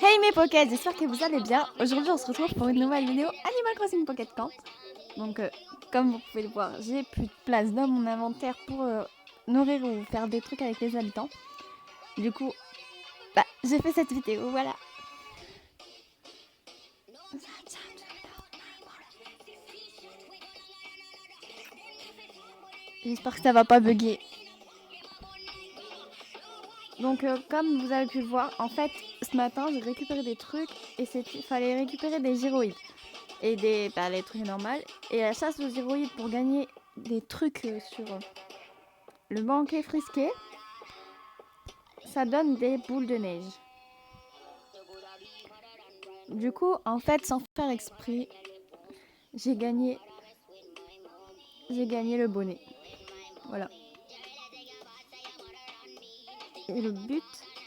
Hey mes Pockets, j'espère que vous allez bien. Aujourd'hui on se retrouve pour une nouvelle vidéo Animal Crossing Pocket Camp. Donc comme vous pouvez le voir, j'ai plus de place dans mon inventaire pour nourrir ou faire des trucs avec les habitants. Du coup, j'ai fait cette vidéo, voilà. J'espère que ça va pas bugger. Donc comme vous avez pu le voir, en fait ce matin j'ai récupéré des trucs et il fallait récupérer des gyroïdes et les trucs normaux. Et la chasse aux gyroïdes pour gagner des trucs sur le banquet frisqué, ça donne des boules de neige. Du coup, en fait, sans faire exprès, j'ai gagné le bonnet. Voilà. Et le but,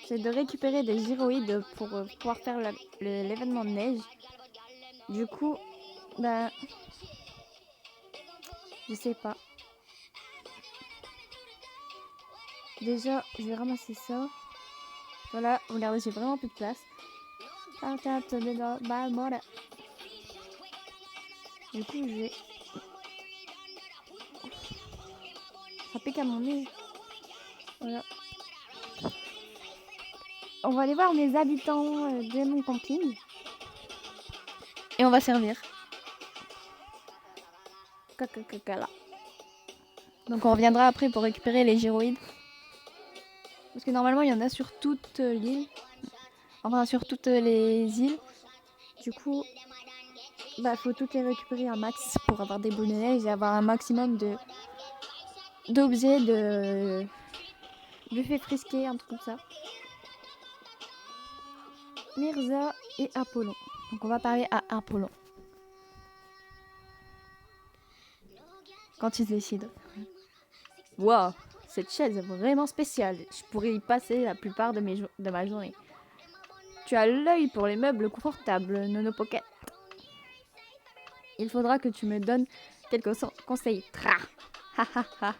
c'est de récupérer des gyroïdes pour pouvoir faire l'événement de neige. Du coup, je sais pas. Déjà, je vais ramasser ça. Voilà, regardez, j'ai vraiment plus de place. Du coup, je vais... Ça pique à mon nez. Voilà. On va aller voir les habitants de mon camping. Et on va servir. Là. Donc on reviendra après pour récupérer les gyroïdes. Parce que normalement il y en a sur toute l'île. Enfin sur toutes les îles. Du coup, faut toutes les récupérer un max pour avoir des boules de neige et avoir un maximum d'objets, de buffet frisqué, un truc comme ça. Myrza et Apollon. Donc on va parler à Apollon. Quand il se décide. Wow, cette chaise est vraiment spéciale. Je pourrais y passer la plupart de ma journée. Tu as l'œil pour les meubles confortables, Nono Pocket. Il faudra que tu me donnes quelques conseils. Tra. Ha ha ha.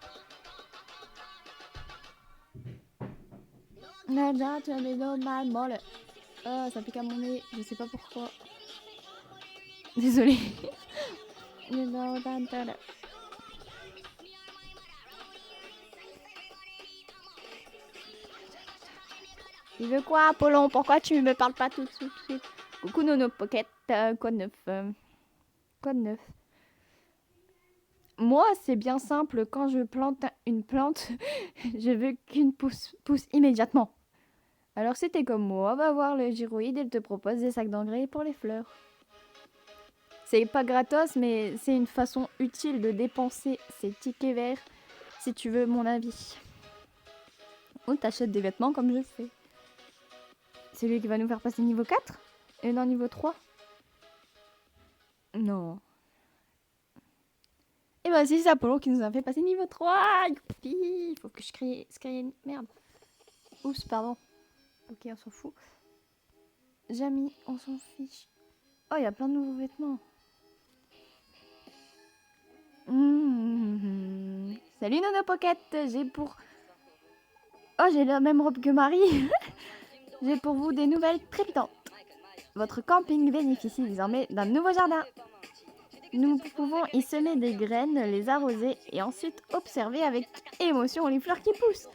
Nada, tu as des mal molle. Oh, ça pique à mon nez, je sais pas pourquoi. Désolée. Il veut quoi, Apollon? Pourquoi tu me parles pas tout de suite? Coucou Nono Pocket, quoi de neuf? Quoi de neuf? Moi, c'est bien simple. Quand je plante une plante, je veux qu'une pousse immédiatement. Alors si t'es comme moi, va voir le gyroïde, il te propose des sacs d'engrais pour les fleurs. C'est pas gratos, mais c'est une façon utile de dépenser ses tickets verts, si tu veux mon avis. Ou t'achètes des vêtements comme je fais. C'est lui qui va nous faire passer niveau 4 et non niveau 3. Non. Et bah si, c'est Apollon qui nous a fait passer niveau 3. Il faut que je crée merde. Oups, pardon. Ok, on s'en fout. Jamie, on s'en fiche. Oh, il y a plein de nouveaux vêtements. Salut Nono Pocket, j'ai la même robe que Marie. J'ai pour vous des nouvelles trépidantes. Votre camping bénéficie désormais d'un nouveau jardin. Nous pouvons y semer des graines, les arroser et ensuite observer avec émotion les fleurs qui poussent.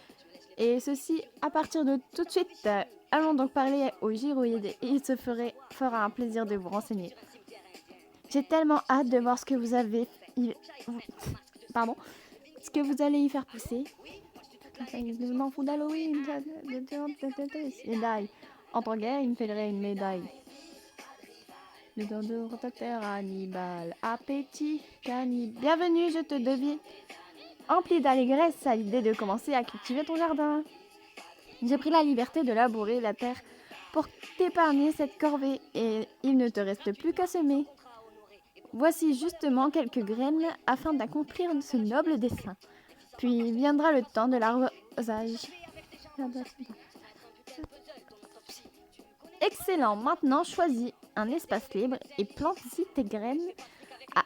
Et ceci à partir de tout de suite. Allons donc parler au gyroïde et il se fera un plaisir de vous renseigner. J'ai tellement hâte de voir ce que vous allez y faire pousser. Je m'en fous d'Halloween. Médaille. En tant guerre, il me faudrait une médaille. Le don de rotateur Hannibal. Appétit cannibale. Bienvenue, je te devine. Empli d'allégresse à l'idée de commencer à cultiver ton jardin. J'ai pris la liberté de labourer la terre pour t'épargner cette corvée et il ne te reste plus qu'à semer. Voici justement quelques graines afin d'accomplir ce noble dessein. Puis viendra le temps de l'arrosage. Excellent, maintenant choisis un espace libre et plante-y tes graines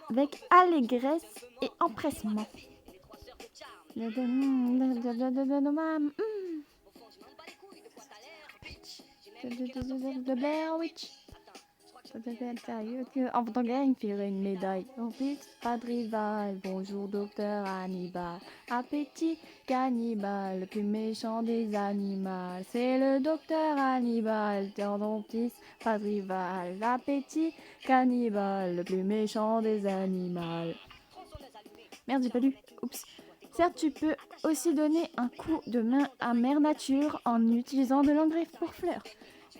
avec allégresse et empressement. de Blair Witch. Sérieux que en tant qu'elle, il me filerait une médaille. En plus, pas de rival. Bonjour, docteur Hannibal. Appétit cannibale, le plus méchant des animaux. C'est le docteur Hannibal, dentiste, pas de rival. Appétit cannibale, le plus méchant des animaux. Merde, j'ai pas lu. Oups. Certes, tu peux aussi donner un coup de main à Mère Nature en utilisant de l'engrais pour fleurs.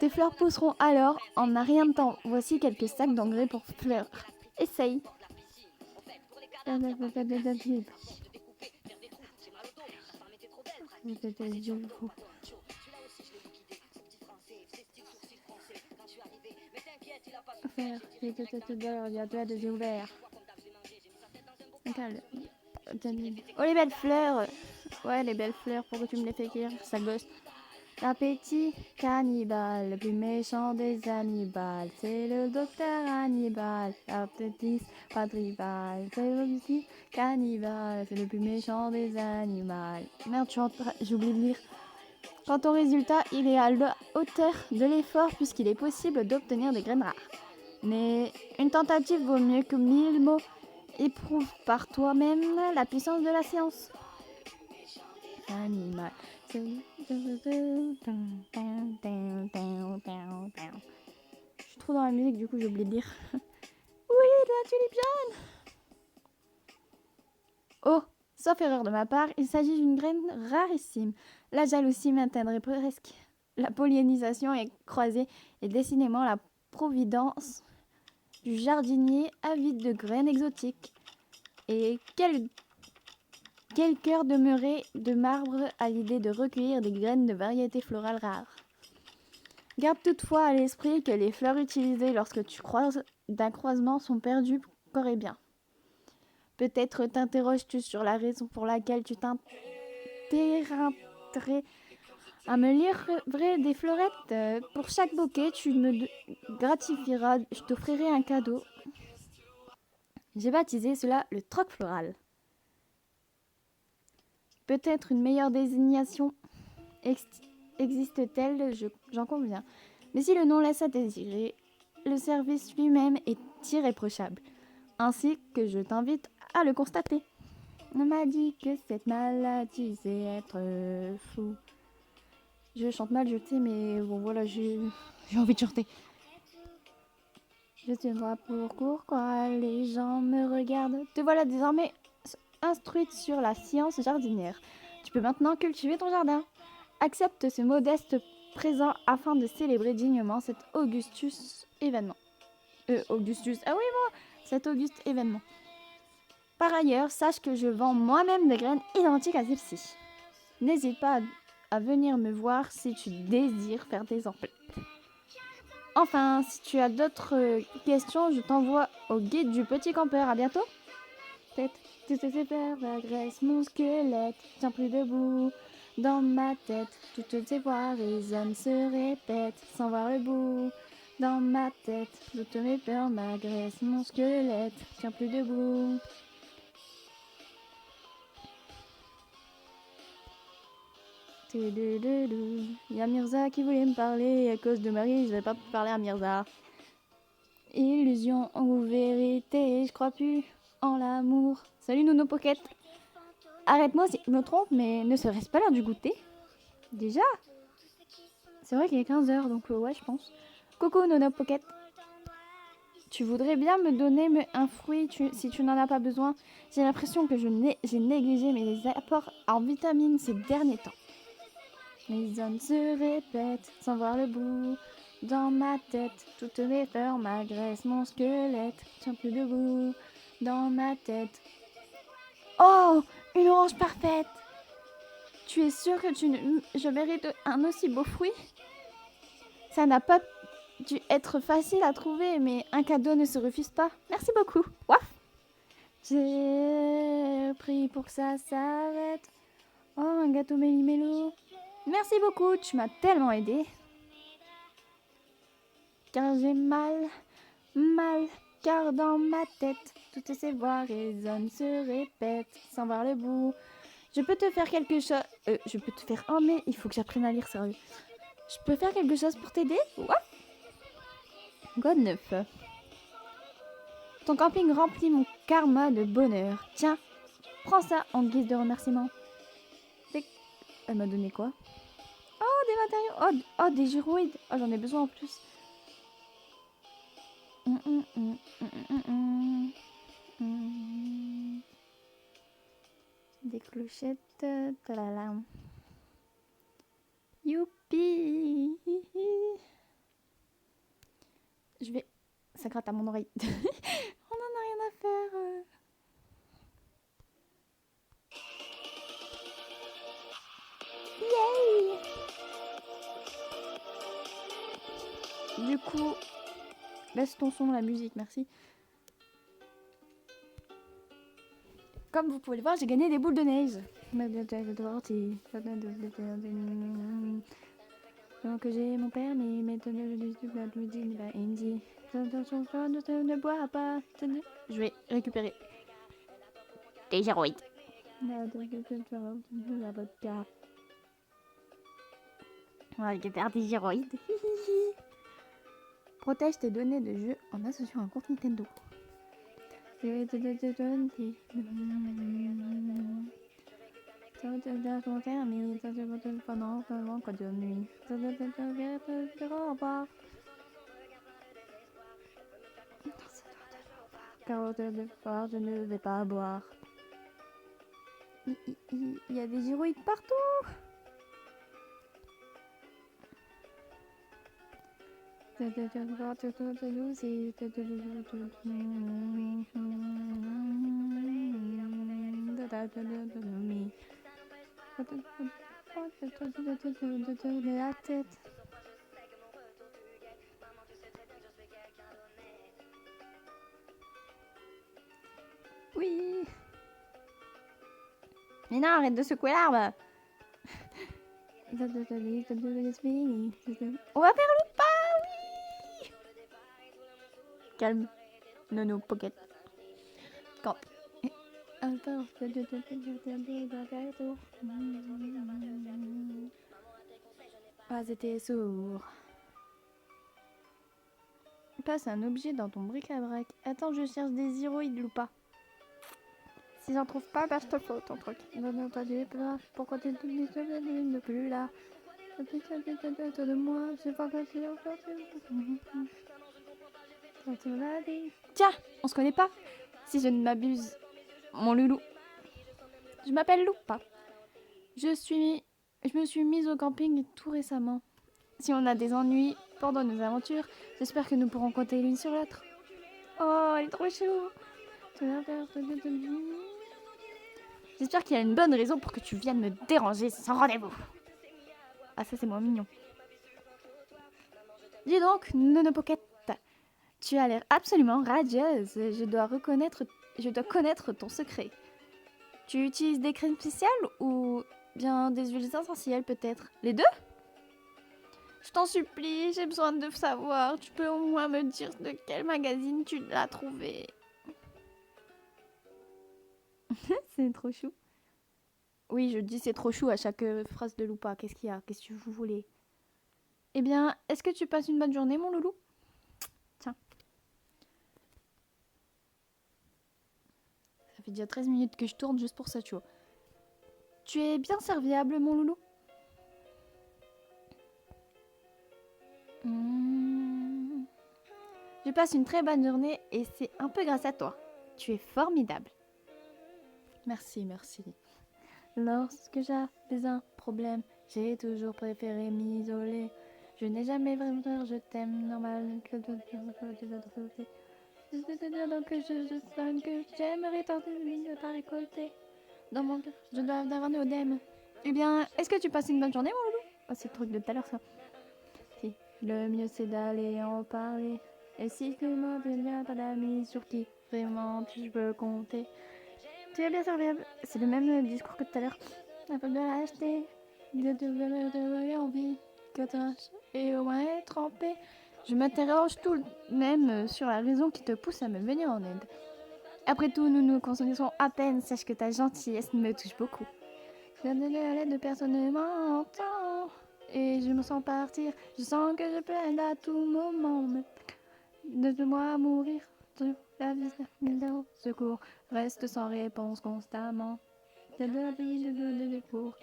Tes fleurs pousseront alors en un rien de temps. Voici quelques sacs d'engrais pour fleurs. Essaye. Oh les belles fleurs. Ouais, les belles fleurs, pourquoi tu me les fais cuire, sale gosse. L'appétit cannibale, le plus méchant des animaux, c'est le docteur Hannibal. L'appétit pas de rival, c'est l'appétit cannibale, c'est le plus méchant des animaux. Merde, j'ai oublié de lire. Quant au résultat, il est à la hauteur de l'effort puisqu'il est possible d'obtenir des graines rares. Mais une tentative vaut mieux que 1000 mots. Éprouve par toi-même la puissance de la science. Animal. Je suis trop dans la musique, du coup j'ai oublié de dire. Oui, de la tulipe jaune. Oh, sauf erreur de ma part, il s'agit d'une graine rarissime. La jalousie m'atteindrait presque. La pollinisation est croisée et décidément la providence du jardinier avide de graines exotiques. Et quel cœur demeuré de marbre à l'idée de recueillir des graines de variétés florales rares. Garde toutefois à l'esprit que les fleurs utilisées lorsque tu croises d'un croisement sont perdues corps et bien. Peut-être t'interroges-tu sur la raison pour laquelle tu t'intéresserais à me livrer des fleurettes. Pour chaque bouquet, tu me gratifieras, je t'offrirai un cadeau. J'ai baptisé cela le troc floral. Peut-être une meilleure désignation existe-t-elle, j'en conviens. Mais si le nom laisse à désirer, le service lui-même est irréprochable. Ainsi que je t'invite à le constater. On m'a dit que cette maladie, c'est être fou. Je chante mal, je sais, mais bon voilà, j'ai envie de chanter. Je sais pas pourquoi les gens me regardent. Te voilà désormais instruite sur la science jardinière. Tu peux maintenant cultiver ton jardin. Accepte ce modeste présent afin de célébrer dignement cet Augustus événement. Cet auguste événement. Par ailleurs, sache que je vends moi-même des graines identiques à celle-ci. N'hésite pas à venir me voir si tu désires faire des emplettes. Enfin, si tu as d'autres questions, je t'envoie au guide du petit campeur. À bientôt. Tête, tout ces faire agresse mon squelette, tiens plus debout. Dans ma tête, toutes ces voix résonnent, se répètent, sans voir le bout. Dans ma tête, toutes mes peurs m'agressent, mon squelette, tiens plus debout. Il y a Mirza qui voulait me parler, à cause de Marie, je vais pas parler à Mirza. Illusion ou vérité, je crois plus en l'amour. Salut Nono Pocket. Arrête-moi si je me trompe, mais ne serait-ce pas l'heure du goûter? Déjà? C'est vrai qu'il est 15h, donc ouais, je pense. Coucou Nono Pocket. Tu voudrais bien me donner un fruit si tu n'en as pas besoin? J'ai l'impression que j'ai négligé mes apports en vitamines ces derniers temps. Les hommes se répètent sans voir le bout. Dans ma tête, toutes mes peurs m'agressent, mon squelette tient plus debout. Dans ma tête. Oh, une orange parfaite! Tu es sûr que je mérite un aussi beau fruit? Ça n'a pas dû être facile à trouver, mais un cadeau ne se refuse pas. Merci beaucoup. Waf! J'ai pris pour que ça s'arrête. Oh, un gâteau méli-mélo. Merci beaucoup, tu m'as tellement aidé. Car j'ai mal, car dans ma tête, toutes ces voix résonnent, se répètent, sans voir le bout. Je peux te faire quelque chose. Je peux te faire. Oh, mais il faut que j'apprenne à lire, sérieux. Je peux faire quelque chose pour t'aider? What? God 9. Ton camping remplit mon karma de bonheur. Tiens, prends ça en guise de remerciement. Elle m'a donné quoi? Oh, des matériaux. Oh, des gyroïdes. Oh, j'en ai besoin en plus. Des clochettes. Talala. Youpi. Je vais... Ça gratte à mon oreille. On en a rien à faire. Yay! Du coup, laisse ton son, la musique, merci. Comme vous pouvez le voir, j'ai gagné des boules de neige. Donc j'ai mon père, mais maintenant je ne bois pas. Je vais récupérer des gyroïdes. On va récupérer des gyroïdes. Protège tes données de jeu en associant un compte Nintendo. Je ne vais pas boire. Il y a des gyroïdes partout. La tête. Oui. Mais non, arrête de secouer l'arbre. On va faire le pas, oui. Calme. Nono, pocket. Camp. Ah, c'était sourd. Passe un objet dans ton bric-à-brac. Attends, je cherche des gyroïdes ou pas. Si j'en trouve pas, bah je te fous ton truc. Non, toi tu es là. Pourquoi tu ne plus là? De moi, je sais pas quoi tu Tiens, on se connaît pas? Si je ne m'abuse, mon loulou. Je m'appelle Loupa. Je me suis mise au camping tout récemment. Si on a des ennuis pendant nos aventures, j'espère que nous pourrons compter l'une sur l'autre. Oh, elle est trop chou. J'espère qu'il y a une bonne raison pour que tu viennes me déranger sans rendez-vous. Ah, ça c'est moins mignon. Dis donc, Nono Pocket, tu as l'air absolument radieuse. Je dois connaître ton secret. Tu utilises des crèmes spéciales ou bien des huiles essentielles peut-être? Les deux? Je t'en supplie, j'ai besoin de savoir. Tu peux au moins me dire de quel magazine tu l'as trouvé. C'est trop chou. Oui, je dis c'est trop chou à chaque phrase de Loupa. Qu'est-ce qu'il y a? Qu'est-ce que vous voulez? Eh bien, est-ce que tu passes une bonne journée, mon loulou? Tiens. Ça fait déjà 13 minutes que je tourne juste pour ça, tu vois. Tu es bien serviable, mon loulou? Je passe une très bonne journée et c'est un peu grâce à toi. Tu es formidable. Merci, merci. Lorsque j'avais un problème, j'ai toujours préféré m'isoler. Je n'ai jamais vraiment peur, je t'aime, normal que donc je sonne que j'aimerais tenter de ne pas récolter. Dans mon cœur, je dois avoir un odème. Eh bien, est-ce que tu passes une bonne journée, mon loulou? Oh, c'est le truc de tout à l'heure, ça. Si, le mieux c'est d'aller en parler. Et si tu m'en viens pas d'amis sur qui vraiment je peux compter. Tu es bien serviable. C'est le même discours que tout à l'heure. Afin de l'acheter, de envie que t'as et au moins être trempé. Je m'interroge tout de même sur la raison qui te pousse à me venir en aide. Après tout, nous nous connaissons à peine. Sache que ta gentillesse me touche beaucoup. Je donne à l'aide de personne ne m'entend. et je me sens partir. Je sens que je plaide à tout moment. De moi mourir. La vie de secours reste sans réponse constamment. De la vie de cours.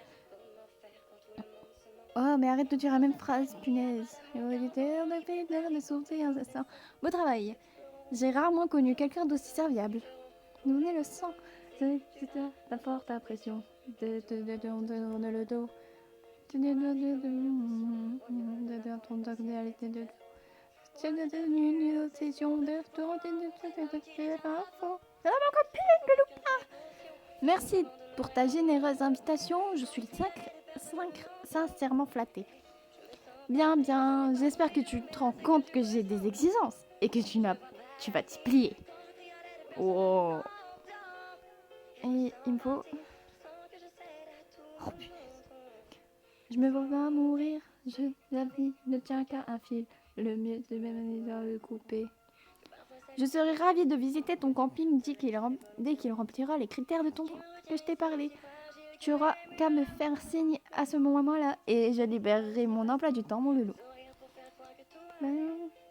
Oh, mais arrête de dire la même phrase, punaise. De sauter incessant. Beau travail. J'ai rarement connu quelqu'un d'aussi serviable. Nous venez le sang. C'est ta forte impression. De tourner le dos. Une obsession de Merci pour ta généreuse invitation. Je suis sincèrement flattée. Bien, bien. J'espère que tu te rends compte que j'ai des exigences et que tu vas t'y plier. Oh. Et il me faut... Oh, punaise. Je me vois pas mourir. La vie ne tient qu'à un fil. Le mieux de même le couper. Je serai ravie de visiter ton camping dès qu'il remplira les critères que je t'ai parlé. Tu auras qu'à me faire signe à ce moment-là et je libérerai mon emploi du temps, mon loulou.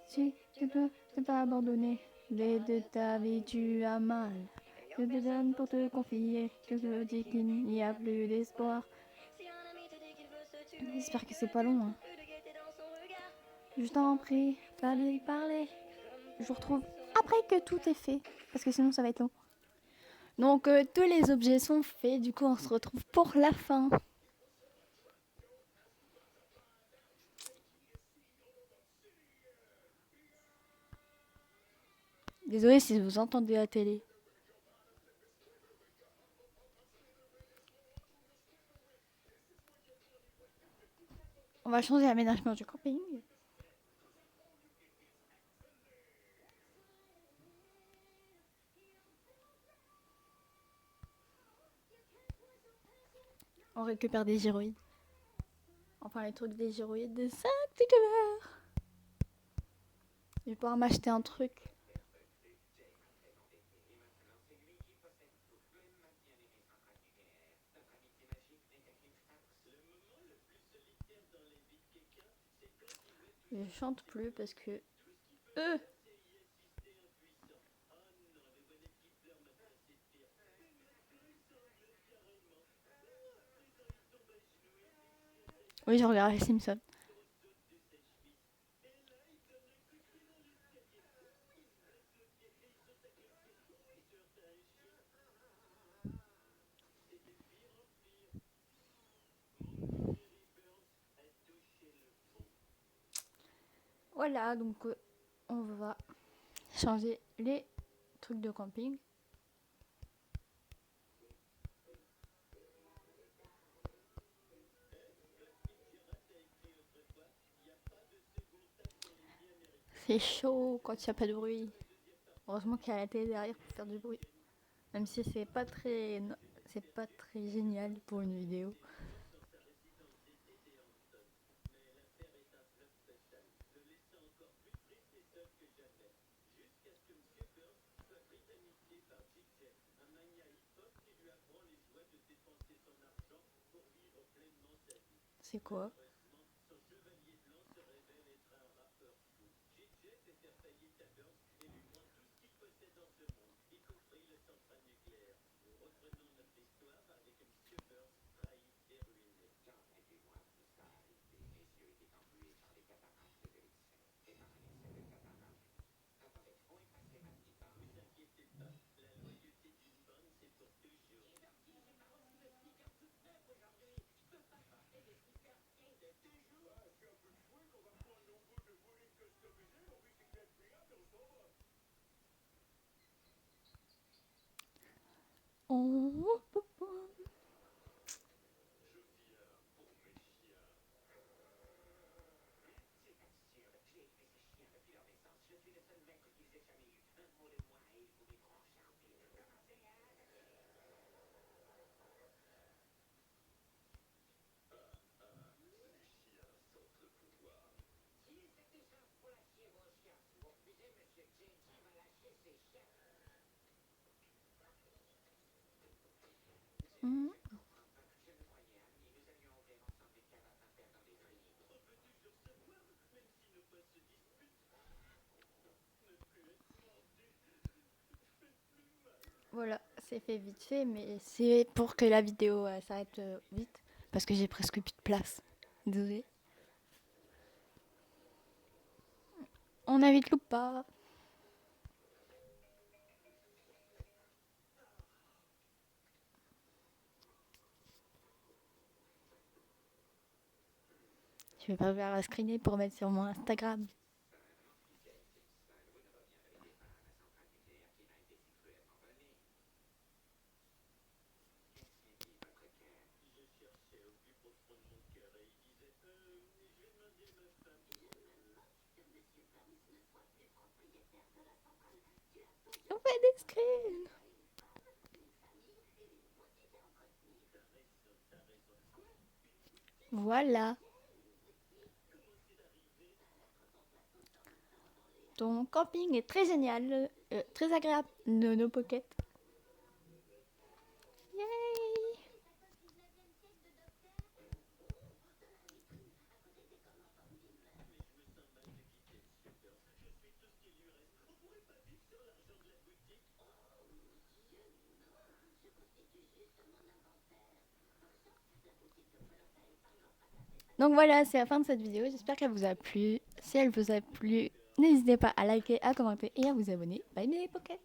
Si tu ne t'es pas abandonné, de ta vie tu as mal. Je te donne pour te confier que je dis qu'il n'y a plus d'espoir. J'espère que c'est pas long. Hein. Je t'en prie, fallait y parler. Je vous retrouve après que tout est fait, parce que sinon ça va être long. Donc tous les objets sont faits, du coup on se retrouve pour la fin. Désolée si vous entendez la télé. On va changer l'aménagement du camping. On récupère des gyroïdes. Enfin les trucs des gyroïdes de 5 $. Je vais pouvoir m'acheter un truc. Je chante plus parce que... Oui, je regarde les Simpsons. Voilà, donc on va changer les trucs de camping. C'est chaud quand il n'y a pas de bruit. Heureusement qu'il y a la télé derrière pour faire du bruit. Même si c'est pas très génial pour une vidéo. C'est quoi? Voilà, c'est fait vite fait, mais c'est pour que la vidéo s'arrête vite. Parce que j'ai presque plus de place. Désolée. On invite loupe pas. Je vais pas faire screener pour mettre sur mon Instagram. On fait des screens. Voilà. Ton camping est très génial, très agréable. Nono Pocket. Yay! Donc voilà, c'est la fin de cette vidéo. J'espère qu'elle vous a plu. Si elle vous a plu, n'hésitez pas à liker, à commenter et à vous abonner. Bye bye Pocket!